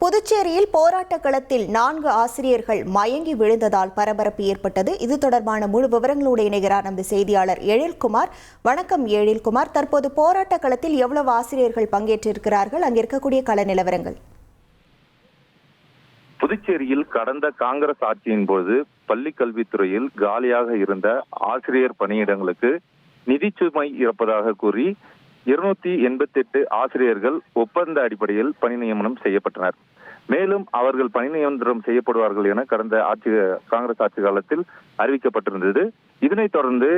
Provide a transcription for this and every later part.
புதுச்சேரியில் போராட்ட களத்தில் 4 ஆசிரியர்கள் மயங்கி விழுந்ததால் பரபரப்பு ஏற்பட்டது. இது தொடர்பான முழு விவரங்களோடு இணைகிறார் நமது செய்தியாளர் எழில்குமார். வணக்கம் எழில்குமார். தற்போது போராட்ட களத்தில் எவ்வளவு ஆசிரியர்கள் பங்கேற்றிருக்கிறார்கள்? அங்கே இருக்கக்கூடிய கள நிலவரங்கள். புதுச்சேரியில் கடந்த காங்கிரஸ் ஆட்சியின் போது பள்ளி கல்வித்துறையில் காலியாக இருந்த ஆசிரியர் பணியிடங்களுக்கு நிதிச்சுமை இருப்பதாக கூறி 288 ஆசிரியர்கள் ஒப்பந்த அடிப்படையில் பணி நியமனம் செய்யப்பட்டனர். மேலும் அவர்கள் பணி நியமனம் செய்யப்படுவார்கள் என கடந்த காங்கிரஸ் ஆட்சி காலத்தில் அறிவிக்கப்பட்டிருந்தது. இதனைத் தொடர்ந்து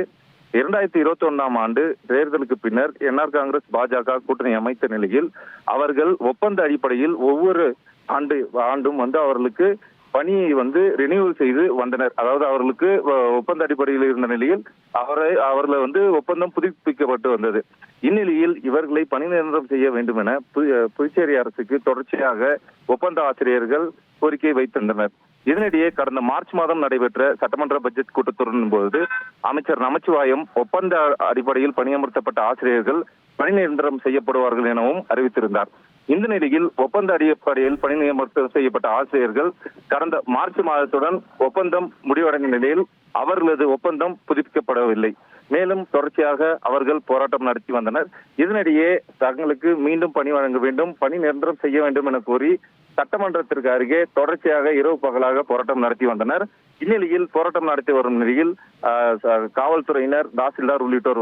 2021ஆம் ஆண்டு தேர்தலுக்கு பின்னர் என்ஆர் காங்கிரஸ் பாஜக கூட்டணி அமைத்த நிலையில் அவர்கள் ஒப்பந்த அடிப்படையில் ஒவ்வொரு ஆண்டும் அவர்களுக்கு பணியை ரினியூவல் செய்து வந்தனர். அதாவது அவர்களுக்கு ஒப்பந்த அடிப்படையில் இருந்த நிலையில் அவர்களை ஒப்பந்தம் புதுப்பிக்கப்பட்டு வந்தது. இந்நிலையில் இவர்களை பணி நிரந்தரம் செய்ய வேண்டும் என புதுச்சேரி அரசுக்கு தொடர்ச்சியாக ஒப்பந்த ஆசிரியர்கள் கோரிக்கை வைத்திருந்தனர். இதனிடையே கடந்த மார்ச் மாதம் நடைபெற்ற சட்டமன்ற பட்ஜெட் கூட்டத்தொடரின் போது அமைச்சர் நமச்சிவாயம் ஒப்பந்த அடிப்படையில் பணியமர்த்தப்பட்ட ஆசிரியர்கள் பணி நிரந்தரம் செய்யப்படுவார்கள் எனவும் அறிவித்திருந்தார். இந்த நிலையில் ஒப்பந்த அடிப்படையில் பணி நியமனம் செய்யப்பட்ட ஆசிரியர்கள் கடந்த மார்ச் மாதத்துடன் ஒப்பந்தம் முடிவடைந்த நிலையில் அவர்களது ஒப்பந்தம் புதுப்பிக்கப்படவில்லை. மேலும் தொடர்ச்சியாக அவர்கள் போராட்டம் நடத்தி வந்தனர். இதனிடையே தங்களுக்கு மீண்டும் பணி வழங்க வேண்டும், பணி நிரந்தரம் செய்ய வேண்டும் என கோரி சட்டமன்றத்திற்கு அருகே தொடர்ச்சியாக இரவு பகலாக போராட்டம் நடத்தி வந்தனர். இந்நிலையில் போராட்டம் நடத்தி வரும் நிலையில் காவல்துறையினர், தாசில்தார் உள்ளிட்டோர்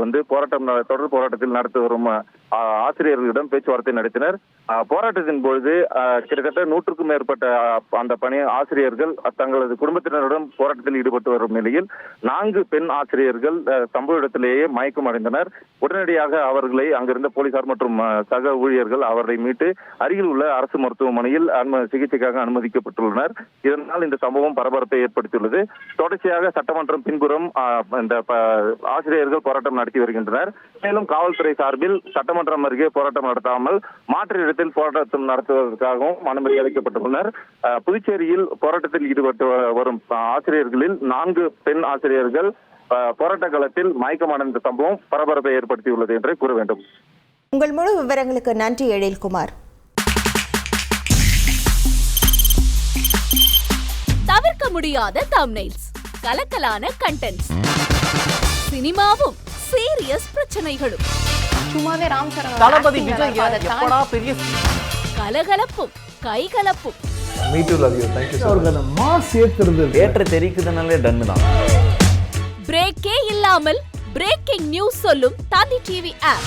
தொடர் போராட்டத்தில் நடத்தி வரும் ஆசிரியர்களிடம் பேச்சுவார்த்தை நடத்தினர். போராட்டத்தின் பொழுது கிட்டத்தட்ட 100க்கும் மேற்பட்ட அந்த ஆசிரியர்கள் தங்களது குடும்பத்தினருடன் போராட்டத்தில் ஈடுபட்டு வரும் நிலையில் 4 பெண் ஆசிரியர்கள் சம்பவ இடத்திலேயே மயக்கம் அடைந்தனர். உடனடியாக அவர்களை அங்கிருந்த போலீசார் மற்றும் சக ஊழியர்கள் அவர்களை மீட்டு அருகில் உள்ள அரசு மருத்துவமனையில் சிகிச்சைக்காக அனுமதிக்கப்பட்டுள்ளனர். இதனால் இந்த சம்பவம் பரபரப்பை ஏற்படுத்தியுள்ளது. தொடர்ச்சியாக சட்டமன்றம் பின்புறம் இந்த ஆசிரியர்கள் போராட்டம் நடத்தி வருகின்றனர். மேலும் காவல்துறை சார்பில் சட்டமன்றம் அருகே போராட்டம் நடத்தாமல் மாற்று இடத்தில் போராட்டம் நடத்துவதற்காகவும் அனுமதி அளிக்கப்பட்டுள்ளனர். புதுச்சேரியில் போராட்டத்தில் ஈடுபட்டு வரும் ஆசிரியர்களில் 4 பெண் ஆசிரியர்கள் போராட்ட களத்தில் மயக்கமடைந்த சம்பவம் பரபரப்பை ஏற்படுத்தியுள்ளது என்றே கூற வேண்டும். உங்கள் முழு விவரங்களுக்கு நன்றி எழில்குமார். தவிர்க்க முடியாத தம்ப்நெயில்ஸ், கலக்கலான கண்டென்ட்ஸ், சினிமாவும் சீரியஸ் பிரச்சனைகளும், சும்மாவே ராம் சரண் தளபதி விஜய் எப்படா பெரிய கலகலப்பும் கைகலப்பும். Me too love you. Thank you sir. Mass ஏத்துறது ஏற்ற தெரிக்குதனாலே டன் தான். பிரேக்கே இல்லாமல் பிரேக்கிங் நியூஸ் சொல்லும் தந்தி டிவி ஆப்.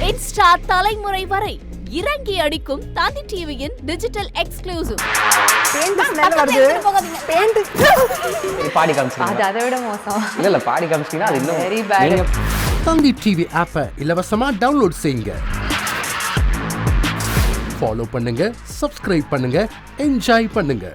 இன்ஸ்டா தலைமுறை வரை இறங்கி அடிக்கும் தந்தி டிவியின் டிஜிட்டல் எக்ஸ்க்ளூசிவ். பாடி காமிச்சீங்க. அது அதை விட மோசம். இல்ல பாடி காமிச்சீங்கன்னா அது இன்னும் வெரி பேட். தந்தி டிவி ஆப்பை இலவசமா டவுன்லோட் செய்யுங்க. ஃபாலோ பண்ணுங்க, சப்ஸ்கிரைப் பண்ணுங்க, என்ஜாய் பண்ணுங்க.